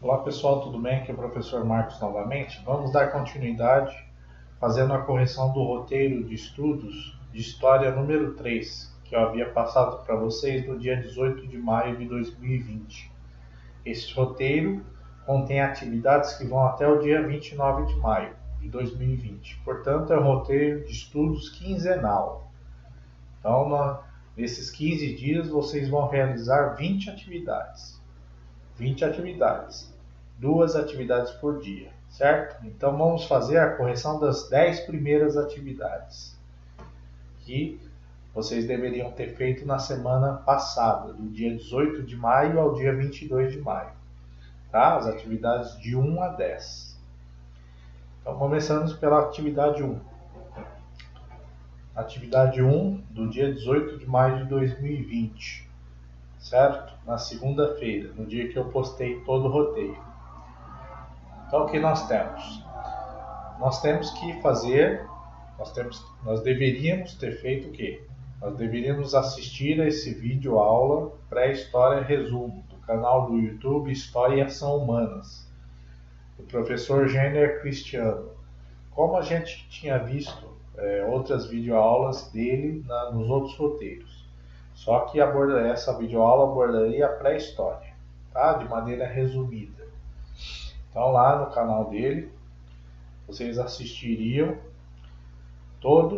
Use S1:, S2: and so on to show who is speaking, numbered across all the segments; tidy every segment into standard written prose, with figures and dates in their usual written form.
S1: Olá pessoal, tudo bem? Aqui é o professor Marcos novamente. Vamos dar continuidade fazendo a correção do roteiro de estudos de História número 3, que eu havia passado para vocês no dia 18 de maio de 2020. Esse roteiro contém atividades que vão até o dia 29 de maio de 2020. Portanto, é um roteiro de estudos quinzenal. Então, nesses 15 dias, vocês vão realizar 20 atividades. 20 atividades, 2 atividades por dia, certo? Então vamos fazer a correção das 10 primeiras atividades que vocês deveriam ter feito na semana passada, do dia 18 de maio ao dia 22 de maio, tá? As atividades de 1 a 10. Então começamos pela atividade 1. Atividade 1 do dia 18 de maio de 2020, certo? Na segunda-feira, no dia que eu postei todo o roteiro. Então, o que nós temos? Nós temos que fazer, nós deveríamos ter feito o quê? Nós deveríamos assistir a esse vídeo aula Pré-História Resumo, do canal do YouTube História e Ação Humanas, do professor Jenner Cristiano. Como a gente tinha visto outras videoaulas dele nos outros roteiros. Só que essa videoaula abordaria a pré-história, tá? De maneira resumida. Então lá no canal dele, vocês assistiriam toda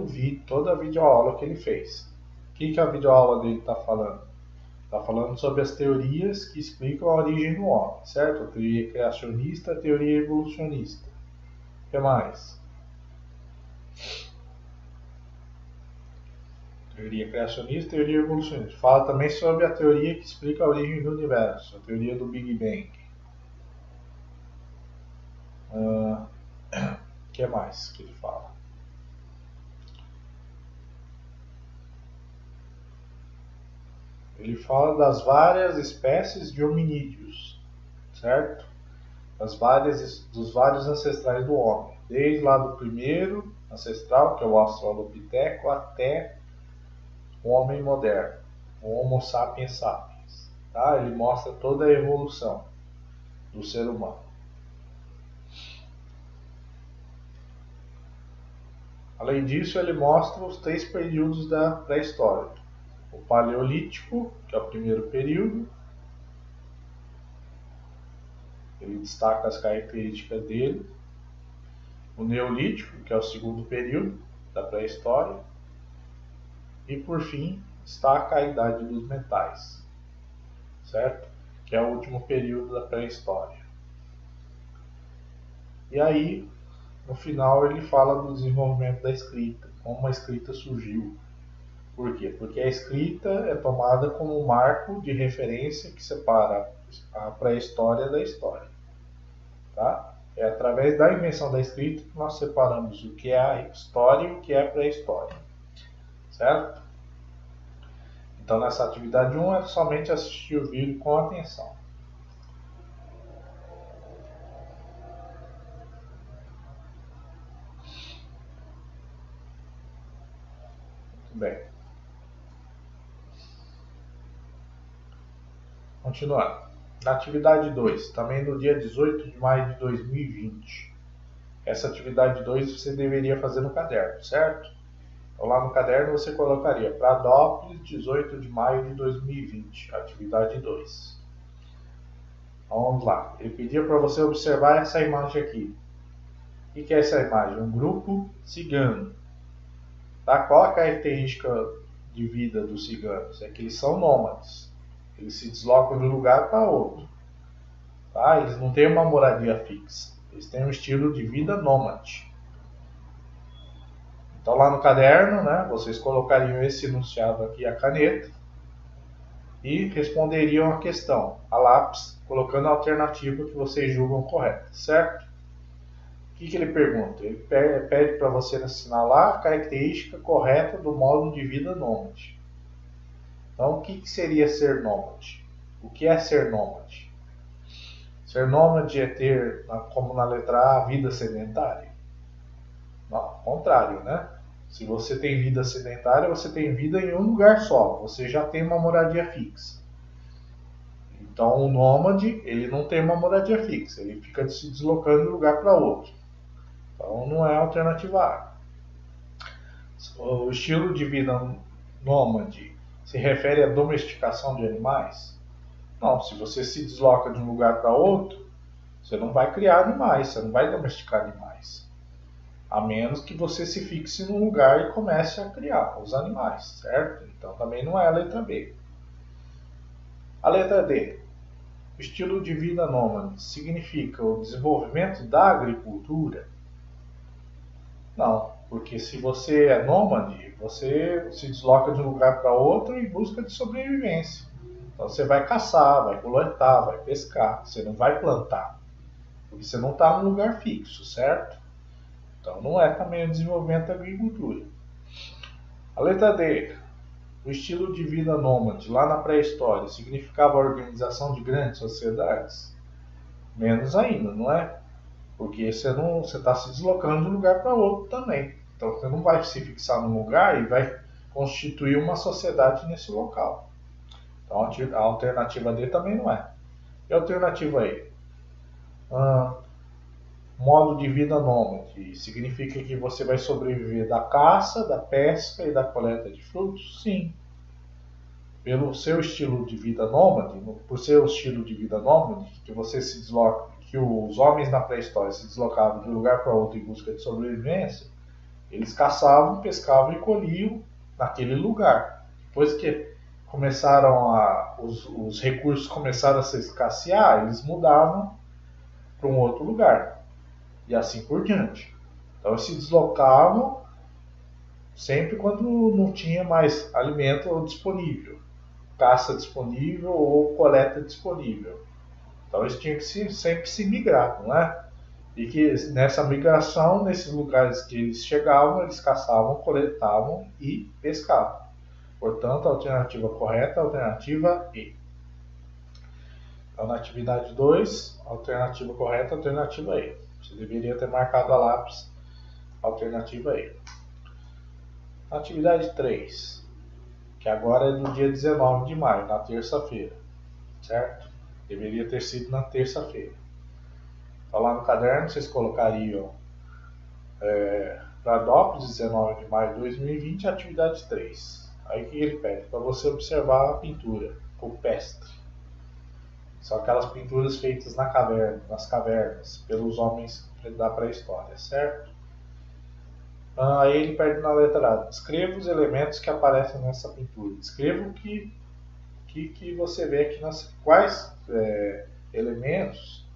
S1: a videoaula que ele fez. O que a videoaula dele está falando? Está falando sobre as teorias que explicam a origem do homem, certo? A teoria criacionista, a teoria evolucionista. O que mais? Teoria criacionista, teoria evolucionista. Fala também sobre a teoria que explica a origem do universo, a teoria do Big Bang. O que mais que ele fala? Ele fala das várias espécies de hominídeos, certo? Dos vários ancestrais do homem, desde lá do primeiro ancestral, que é o Australopiteco, até o homem moderno, o Homo sapiens sapiens. Tá? Ele mostra toda a evolução do ser humano. Além disso, ele mostra os 3 períodos da pré-história. O Paleolítico, que é o primeiro período. Ele destaca as características dele. O Neolítico, que é o segundo período da pré-história. E, por fim, destaca a Idade dos Metais, certo? Que é o último período da pré-história. E aí, no final, ele fala do desenvolvimento da escrita, como a escrita surgiu. Por quê? Porque a escrita é tomada como um marco de referência que separa a pré-história da história. Tá? É através da invenção da escrita que nós separamos o que é a história e o que é a pré-história. Certo? Então, nessa atividade 1 é somente assistir o vídeo com atenção. Muito bem. Continuando. Na atividade 2, também no dia 18 de maio de 2020. Essa atividade 2 você deveria fazer no caderno, certo? Então, lá no caderno você colocaria Pradópolis, 18 de maio de 2020, atividade 2. Então, vamos lá. Ele pedia para você observar essa imagem aqui. O que é essa imagem? Um grupo cigano. Tá? Qual a característica de vida dos ciganos? É que eles são nômades. Eles se deslocam de um lugar para outro. Tá? Eles não têm uma moradia fixa. Eles têm um estilo de vida nômade. Então lá no caderno, né, vocês colocariam esse enunciado aqui a caneta e responderiam a questão a lápis, colocando a alternativa que vocês julgam correta, certo? O que ele pergunta? Ele pede para você assinalar a característica correta do modo de vida nômade. Então, o que seria ser nômade? O que é ser nômade? Ser nômade é ter, como na letra A, vida sedentária? Não, ao contrário, né? Se você tem vida sedentária, você tem vida em um lugar só. Você já tem uma moradia fixa. Então o nômade, ele não tem uma moradia fixa, ele fica se deslocando de um lugar para outro. Então não é a alternativa A. O estilo de vida nômade se refere à domesticação de animais? Não, se você se desloca de um lugar para outro, você não vai criar animais, você não vai domesticar animais. A menos que você se fixe num lugar e comece a criar os animais, certo? Então também não é a letra B. A letra D. O estilo de vida nômade significa o desenvolvimento da agricultura? Não, porque se você é nômade, você se desloca de um lugar para outro em busca de sobrevivência. Então você vai caçar, vai coletar, vai pescar, você não vai plantar, porque você não está num lugar fixo, certo? Então não é também o desenvolvimento da agricultura. A letra D. O estilo de vida nômade, lá na pré-história, significava a organização de grandes sociedades? Menos ainda, não é? Porque você está se deslocando de um lugar para outro também. Então você não vai se fixar num lugar e vai constituir uma sociedade nesse local. Então a alternativa D também não é. E a alternativa E? Modo de vida nômade significa que você vai sobreviver da caça, da pesca e da coleta de frutos? Sim. Pelo seu estilo de vida nômade, por seu estilo de vida nômade, que você se desloca, que os homens na pré-história se deslocavam de um lugar para outro em busca de sobrevivência, eles caçavam, pescavam e colhiam naquele lugar. Depois que os recursos começaram a se escassear, eles mudavam para um outro lugar. E assim por diante. Então eles se deslocavam sempre quando não tinha mais alimento disponível, caça disponível ou coleta disponível. Então eles tinham que sempre se migrar, não é? E que nessa migração, nesses lugares que eles chegavam, eles caçavam, coletavam e pescavam. Portanto, a alternativa correta é a alternativa E. Então, na atividade 2, a alternativa correta é a alternativa E. Você deveria ter marcado a lápis a alternativa E. Na atividade 3, que agora é do dia 19 de maio, na terça-feira, certo? Deveria ter sido na terça-feira. Então, lá no caderno, vocês colocariam para DOPS 19 de maio de 2020, atividade 3. Aí o que ele pede? Para você observar a pintura rupestre. São aquelas pinturas feitas nas cavernas, pelos homens da pré-história, certo? Aí ele pede na letra A. Descreva os elementos que aparecem nessa pintura. Descreva o que você vê aqui, quais elementos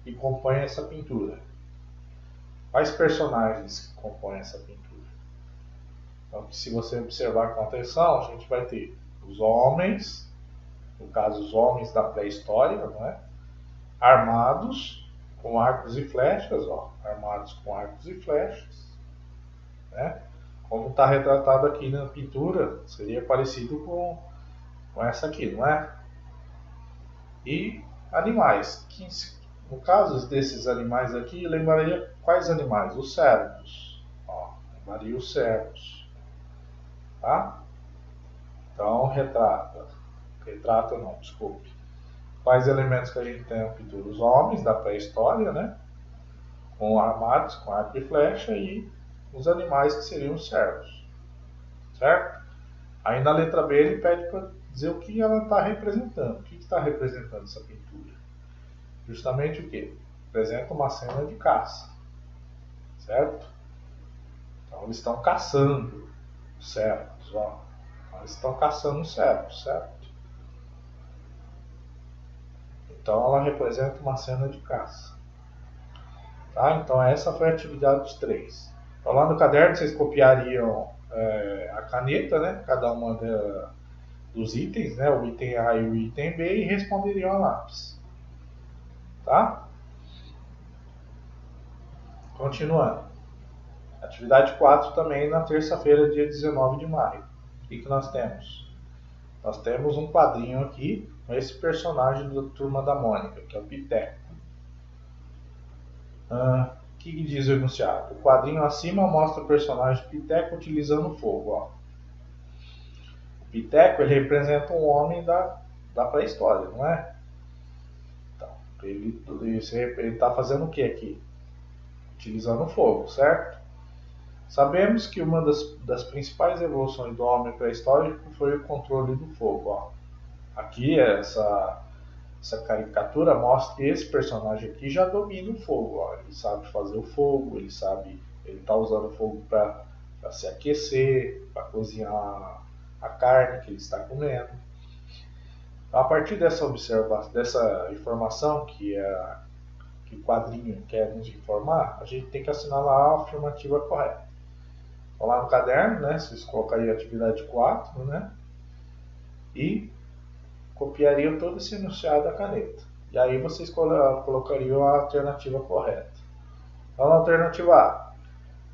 S1: que compõem essa pintura. Quais personagens que compõem essa pintura? Então, se você observar com atenção, a gente vai ter os homens, no caso os homens da pré-história, não é? Armados com arcos e flechas, armados com arcos e flechas, né? Como está retratado aqui na pintura, seria parecido com essa aqui, não é? E animais, que no caso desses animais aqui, lembraria quais animais? Os cervos, lembraria os cervos, tá? Então retrata não, desculpe. Quais elementos que a gente tem na pintura? Os homens da pré-história, né? Com armados, com arco e flecha, e os animais que seriam os cervos, certo? Aí na letra B ele pede para dizer o que ela está representando. O que está representando essa pintura? Justamente o que? Representa uma cena de caça, certo? Então eles estão caçando os cervos, eles estão caçando os cervos, certo? Então ela representa uma cena de caça. Tá? Então essa foi a atividade 3. Então lá no caderno vocês copiariam a caneta, né? Cada uma dos itens, né? O item A e o item B, e responderiam a lápis. Tá? Continuando. Atividade 4 também na terça-feira, dia 19 de maio. O que nós temos? Nós temos um quadrinho aqui com esse personagem da Turma da Mônica, que é o Piteco. O que diz o enunciado? O quadrinho acima mostra o personagem Piteco utilizando fogo. O Piteco ele representa um homem da pré-história, não é? Ele está fazendo o que aqui? Utilizando o fogo, certo? Sabemos que uma das principais evoluções do homem pré-histórico foi o controle do fogo. Ó. Aqui, essa caricatura mostra que esse personagem aqui já domina o fogo. Ó. Ele sabe fazer o fogo, ele está usando o fogo para se aquecer, para cozinhar a carne que ele está comendo. A partir dessa informação que o quadrinho quer nos informar, a gente tem que assinalar a afirmativa correta. Então, lá no caderno, né, vocês colocariam a atividade 4, né, e copiariam todo esse enunciado da caneta. E aí vocês colocariam a alternativa correta. Então, na alternativa A,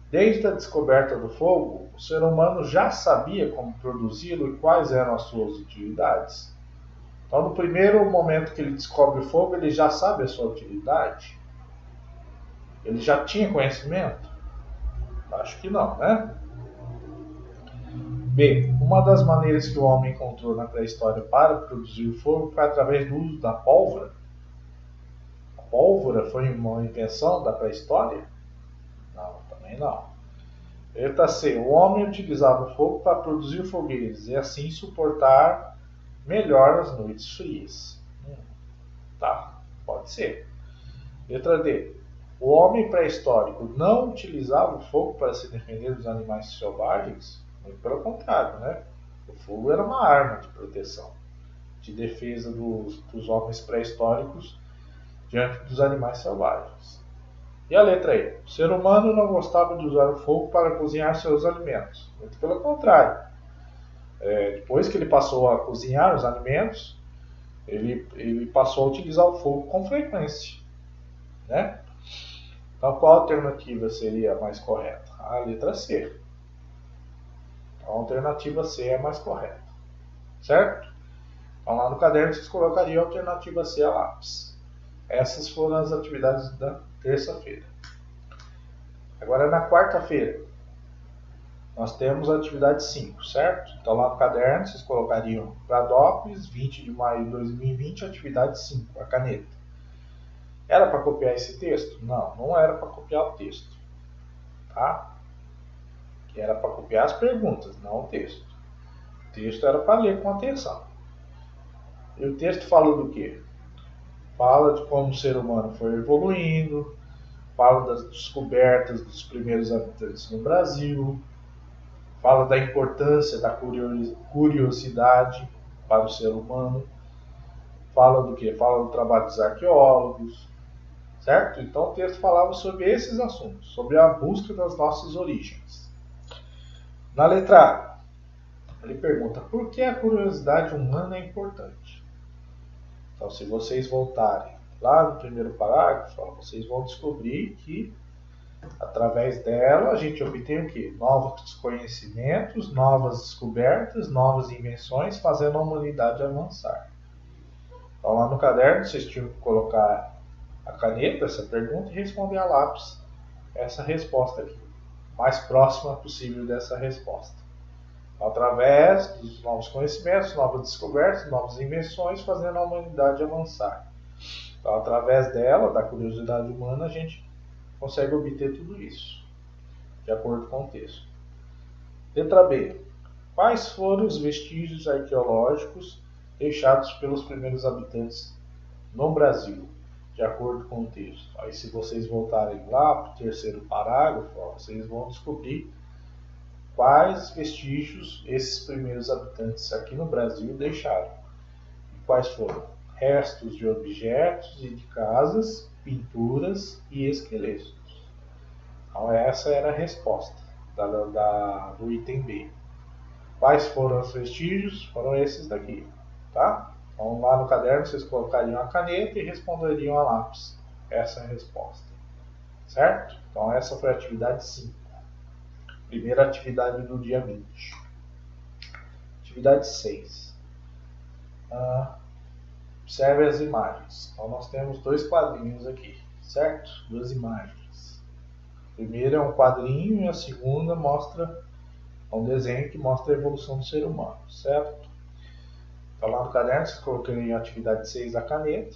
S1: desde a descoberta do fogo, o ser humano já sabia como produzi-lo e quais eram as suas utilidades. Então, no primeiro momento que ele descobre o fogo, ele já sabe a sua utilidade? Ele já tinha conhecimento? Acho que não, né? B. Uma das maneiras que o homem encontrou na pré-história para produzir o fogo foi através do uso da pólvora. A pólvora foi uma invenção da pré-história? Não, também não. Letra C. O homem utilizava o fogo para produzir fogueiras e assim suportar melhor as noites frias. Tá, pode ser. Letra D. O homem pré-histórico não utilizava o fogo para se defender dos animais selvagens? Muito pelo contrário, né? O fogo era uma arma de proteção, de defesa dos homens pré-históricos diante dos animais selvagens. E a letra E. O ser humano não gostava de usar o fogo para cozinhar seus alimentos. Muito pelo contrário. Depois que ele passou a cozinhar os alimentos, ele passou a utilizar o fogo com frequência, né? Então, qual alternativa seria a mais correta? A letra C. A alternativa C é a mais correta, certo? Então, lá no caderno vocês colocariam a alternativa C a lápis. Essas foram as atividades da terça-feira. Agora, na quarta-feira, nós temos a atividade 5, certo? Então, lá no caderno vocês colocariam Pradópolis, 20 de maio de 2020, atividade 5, a caneta. Era para copiar esse texto? Não, não era para copiar o texto. Tá? Era para copiar as perguntas, não o texto. O texto era para ler com atenção. E o texto fala do quê? Fala de como o ser humano foi evoluindo, fala das descobertas dos primeiros habitantes no Brasil, fala da importância da curiosidade para o ser humano, fala do quê? Fala do trabalho dos arqueólogos, certo? Então o texto falava sobre esses assuntos, sobre a busca das nossas origens. Na letra A, ele pergunta por que a curiosidade humana é importante. Então, se vocês voltarem lá no primeiro parágrafo, vocês vão descobrir que através dela a gente obtém o quê? Novos conhecimentos, novas descobertas, novas invenções, fazendo a humanidade avançar. Então, lá no caderno vocês tinham que colocar a caneta, essa pergunta, e responder a lápis essa resposta aqui, mais próxima possível dessa resposta. Através dos novos conhecimentos, novas descobertas, novas invenções, fazendo a humanidade avançar. Então, através dela, da curiosidade humana, a gente consegue obter tudo isso, de acordo com o texto. Letra B. Quais foram os vestígios arqueológicos deixados pelos primeiros habitantes no Brasil, de acordo com o texto? Aí, se vocês voltarem lá para o terceiro parágrafo, vocês vão descobrir quais vestígios esses primeiros habitantes aqui no Brasil deixaram. E quais foram? Restos de objetos e de casas, pinturas e esqueletos. Então, essa era a resposta do item B. Quais foram os vestígios? Foram esses daqui. Tá? Então, lá no caderno vocês colocariam a caneta e responderiam a lápis. Essa é a resposta. Certo? Então, essa foi a atividade 5. Primeira atividade do dia 20. Atividade 6. Observe as imagens. Então nós temos dois quadrinhos aqui, certo? Duas imagens. A primeira é um quadrinho e a segunda mostra um desenho que mostra a evolução do ser humano, certo? Então lá no caderno vocês colocarem a atividade 6 a caneta.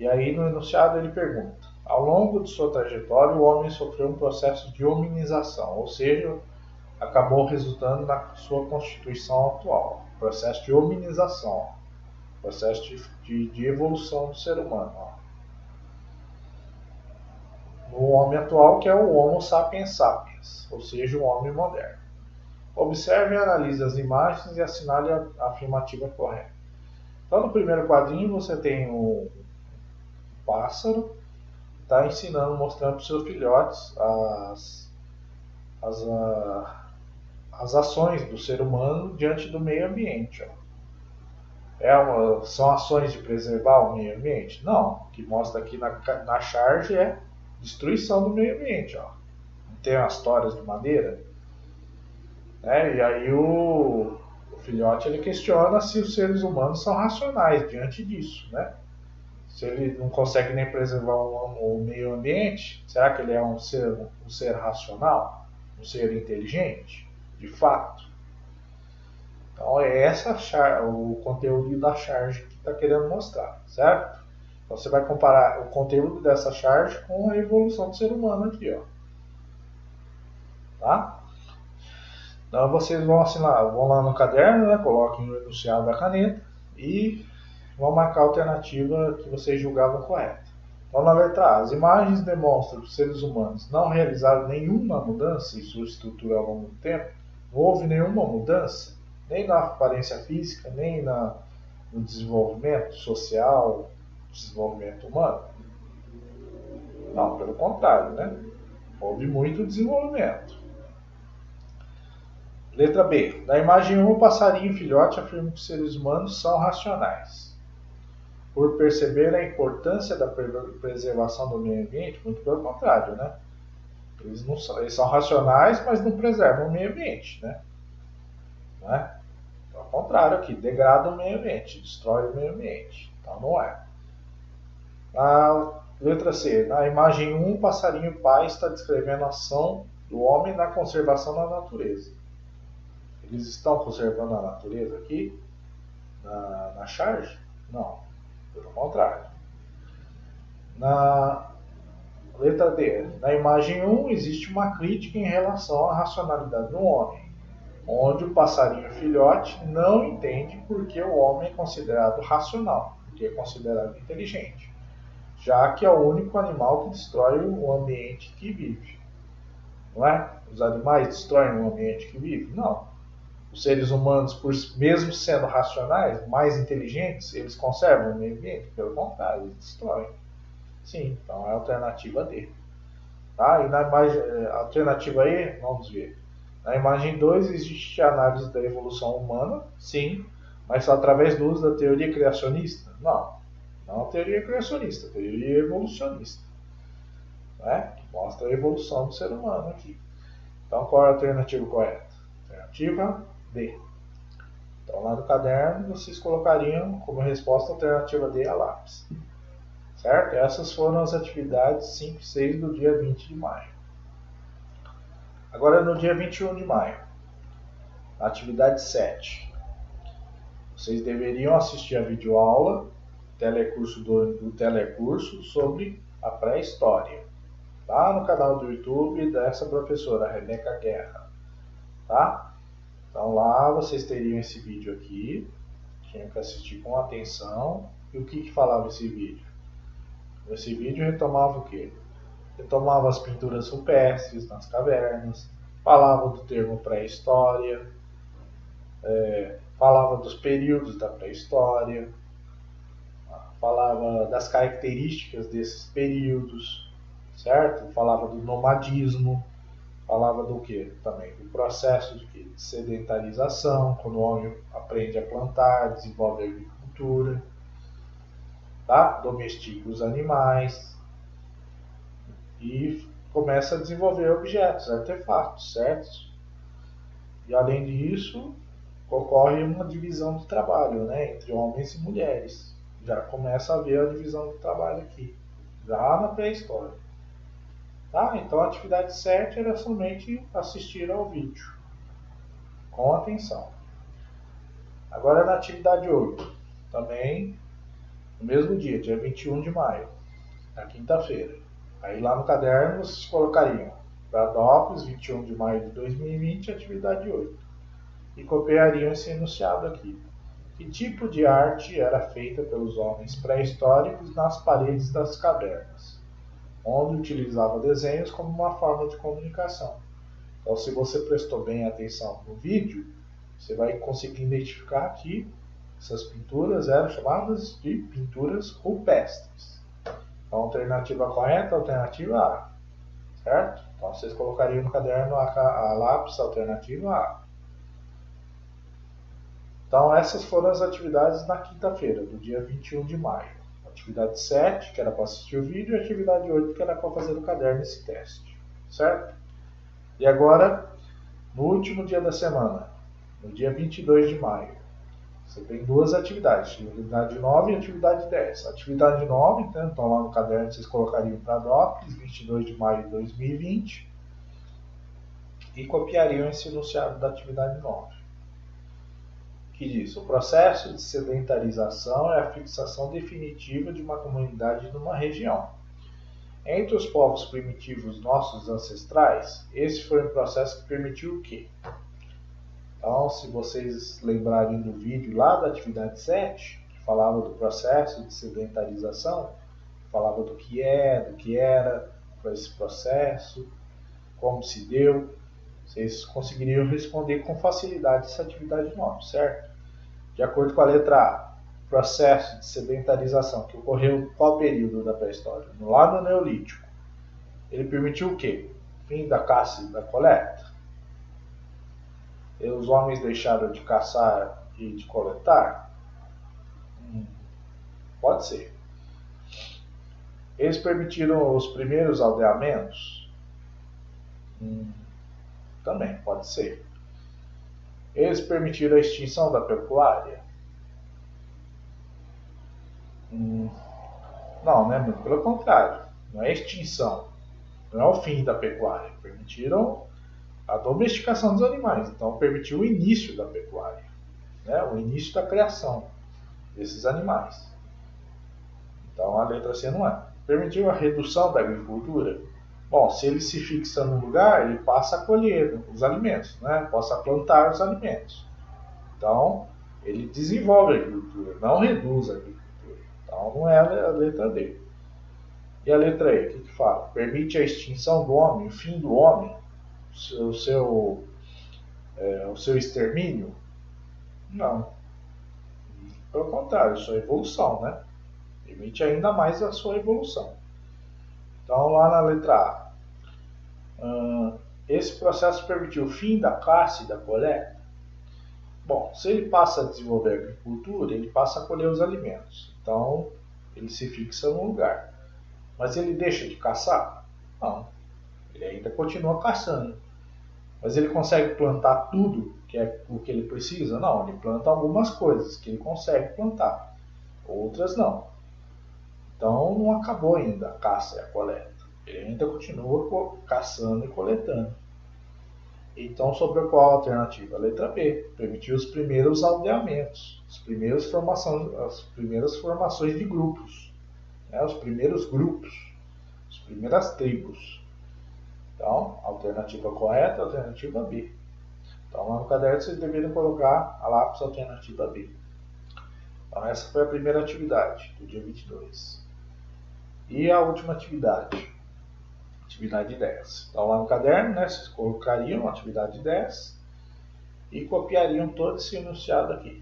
S1: E aí no enunciado ele pergunta: ao longo de sua trajetória, o homem sofreu um processo de hominização, ou seja, acabou resultando na sua constituição atual. Processo de hominização, processo de evolução do ser humano. No homem atual, que é o Homo sapiens sapiens, ou seja, o homem moderno. Observe e analise as imagens e assinale a afirmativa correta. Então, no primeiro quadrinho, você tem o pássaro, está ensinando, mostrando para os seus filhotes as ações do ser humano diante do meio ambiente. São ações de preservar o meio ambiente? Não. O que mostra aqui na charge é destruição do meio ambiente. Ó. Tem as toras de madeira. E aí o filhote ele questiona se os seres humanos são racionais diante disso. Né? Se ele não consegue nem preservar o meio ambiente, será que ele é um ser racional? Um ser inteligente? De fato? Então é o conteúdo da charge que está querendo mostrar, certo? Então você vai comparar o conteúdo dessa charge com a evolução do ser humano aqui, ó. Tá? Então vocês vão assinar, vão lá no caderno, né? Coloquem o enunciado da caneta e vão marcar a alternativa que vocês julgavam correta. Então na letra A, as imagens demonstram que os seres humanos não realizaram nenhuma mudança em sua estrutura ao longo do tempo. Não houve nenhuma mudança, nem na aparência física, nem no desenvolvimento social, desenvolvimento humano. Não, pelo contrário, né? Houve muito desenvolvimento. Letra B. Na imagem 1, o passarinho filhote afirma que os seres humanos são racionais. Por perceber a importância da preservação do meio ambiente, muito pelo contrário, né? Eles são racionais, mas não preservam o meio ambiente, né? Não é? Ao contrário aqui, degrada o meio ambiente, destrói o meio ambiente. Então não é. Na letra C, na imagem 1, o passarinho pai está descrevendo a ação do homem na conservação da natureza. Eles estão conservando a natureza aqui na charge? Não, pelo contrário. Na letra D, na imagem 1 existe uma crítica em relação à racionalidade do homem, onde o passarinho filhote não entende por que o homem é considerado racional, porque é considerado inteligente, já que é o único animal que destrói o ambiente que vive. Não é? Os animais destroem o ambiente que vive? Não. Os seres humanos, mesmo sendo racionais, mais inteligentes, eles conservam o meio ambiente? Pelo contrário, eles destroem. Sim, então é a alternativa D. Tá? E na imagem, alternativa E, vamos ver. Na imagem 2 existe a análise da evolução humana? Sim, mas só através do uso da teoria criacionista? Não, não a teoria criacionista, a teoria evolucionista. Né? Que mostra a evolução do ser humano aqui. Então qual é a alternativa correta? Alternativa D. Então lá no caderno vocês colocariam como resposta a alternativa D a lápis. Certo? Essas foram as atividades 5 e 6 do dia 20 de maio. Agora no dia 21 de maio, atividade 7. Vocês deveriam assistir a videoaula do telecurso sobre a pré-história. Lá no canal do YouTube dessa professora, Rebeca Guerra. Tá? Então lá vocês teriam esse vídeo aqui, tinham que assistir com atenção. E o que falava esse vídeo? Esse vídeo retomava o quê? Retomava as pinturas rupestres nas cavernas, falava do termo pré-história, falava dos períodos da pré-história, falava das características desses períodos, certo? Falava do nomadismo, falava do que também? Do processo de sedentarização, quando o homem aprende a plantar, desenvolve a agricultura, tá? Domestica os animais e começa a desenvolver objetos, artefatos, certo? E além disso, ocorre uma divisão de trabalho, né, entre homens e mulheres. Já começa a haver a divisão de trabalho aqui, já na pré-história. Tá? Então a atividade 7 era somente assistir ao vídeo, com atenção. Agora na atividade 8, também no mesmo dia 21 de maio, na quinta-feira. Aí lá no caderno vocês colocariam Pradópolis, 21 de maio de 2020, atividade 8. E copiariam esse enunciado aqui. Que tipo de arte era feita pelos homens pré-históricos nas paredes das cavernas, onde utilizava desenhos como uma forma de comunicação? Então, se você prestou bem atenção no vídeo, você vai conseguir identificar que essas pinturas eram chamadas de pinturas rupestres. Então, alternativa correta, alternativa A, certo? Então, vocês colocariam no caderno a lápis, alternativa A. Então, essas foram as atividades na quinta-feira, do dia 21 de maio. Atividade 7, que era para assistir o vídeo, e atividade 8, que era para fazer no caderno esse teste, certo? E agora, no último dia da semana, no dia 22 de maio, você tem duas atividades, atividade 9 e atividade 10. Atividade 9, então lá no caderno vocês colocariam Pradópolis, 22 de maio de 2020, e copiariam esse enunciado da atividade 9, que diz: o processo de sedentarização é a fixação definitiva de uma comunidade numa região. Entre os povos primitivos nossos ancestrais, esse foi um processo que permitiu o quê? Então, se vocês lembrarem do vídeo lá da atividade 7, que falava do processo de sedentarização, falava do que é, do que era, esse processo, como se deu, vocês conseguiriam responder com facilidade essa atividade 9, certo? De acordo com a letra A, processo de sedentarização que ocorreu em qual período da pré-história? Lá no Neolítico. Ele permitiu o quê? Fim da caça e da coleta? E os homens deixaram de caçar e de coletar? Pode ser. Eles permitiram os primeiros aldeamentos? Também pode ser. Eles permitiram a extinção da pecuária? Não, né? Pelo contrário. Não é extinção. Não é o fim da pecuária. Permitiram a domesticação dos animais. Então, permitiu o início da pecuária, né? O início da criação desses animais. Então, a letra C não é. Permitiu a redução da agricultura? Bom, se ele se fixa num lugar, ele passa a colher os alimentos, né? Passa a plantar os alimentos. Então, ele desenvolve a agricultura, não reduz a agricultura. Então, não é a letra D. E a letra E, o que fala? Permite a extinção do homem, o fim do homem, o seu extermínio? Não. Pelo contrário, sua evolução, né? Permite ainda mais a sua evolução. Então, lá na letra A, esse processo permitiu o fim da caça e da coleta? Bom, se ele passa a desenvolver a agricultura, ele passa a colher os alimentos. Então, ele se fixa num lugar. Mas ele deixa de caçar? Não. Ele ainda continua caçando. Mas ele consegue plantar tudo que é o que ele precisa? Não, ele planta algumas coisas que ele consegue plantar. Outras não. Então não acabou ainda a caça e a coleta. Ele ainda continua caçando e coletando. Então sobrou qual a alternativa? A letra B. Permitiu os primeiros aldeamentos, as primeiras formações de grupos, né? Os primeiros grupos, as primeiras tribos. Então, alternativa correta, alternativa B. Então, lá no caderno vocês deveriam colocar a lápis alternativa B. Então, essa foi a primeira atividade do dia 22. E a última atividade, atividade 10. Então, lá no caderno, né, vocês colocariam a atividade 10 e copiariam todo esse enunciado aqui.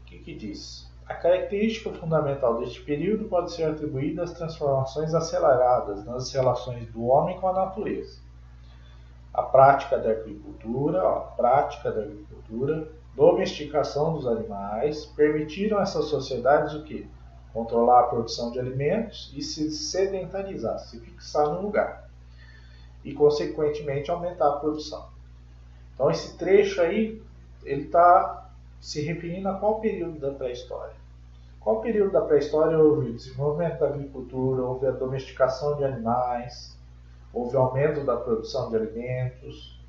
S1: O que diz? A característica fundamental deste período pode ser atribuída às transformações aceleradas nas relações do homem com a natureza. A prática da agricultura, domesticação dos animais, permitiram a essas sociedades o quê? Controlar a produção de alimentos e se sedentarizar, se fixar no lugar. E, consequentemente, aumentar a produção. Então, esse trecho aí, ele está se referindo a qual período da pré-história? Qual período da pré-história houve o desenvolvimento da agricultura, houve a domesticação de animais, houve o aumento da produção de alimentos?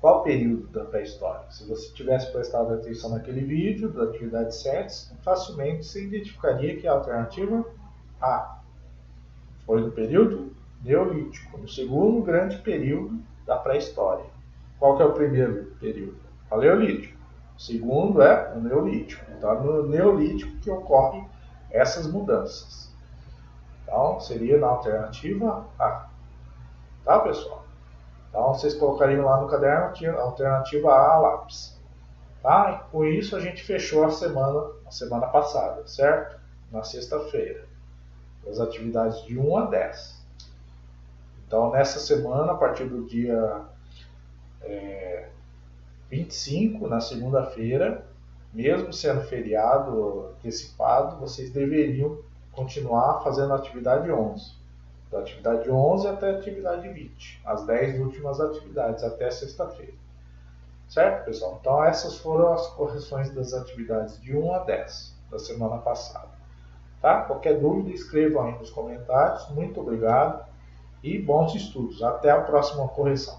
S1: qual período da pré-história? Se você tivesse prestado atenção naquele vídeo da atividade 7, facilmente você identificaria que a alternativa A foi no período Neolítico, no segundo grande período da pré-história. Qual que é o primeiro período? Paleolítico. O segundo é o Neolítico. Então é no Neolítico que ocorrem essas mudanças. Então seria na alternativa A. Tá, pessoal? Então vocês colocariam lá no caderno a alternativa A, lápis. Tá? E com isso a gente fechou a semana passada, certo? Na sexta-feira. As atividades de 1 a 10. Então nessa semana, a partir do dia 25, na segunda-feira, mesmo sendo feriado antecipado, vocês deveriam continuar fazendo a atividade 11. Da atividade 11 até a atividade 20. As 10 últimas atividades, até sexta-feira. Certo, pessoal? Então essas foram as correções das atividades de 1 a 10 da semana passada. Tá? Qualquer dúvida, escrevam aí nos comentários. Muito obrigado e bons estudos. Até a próxima correção.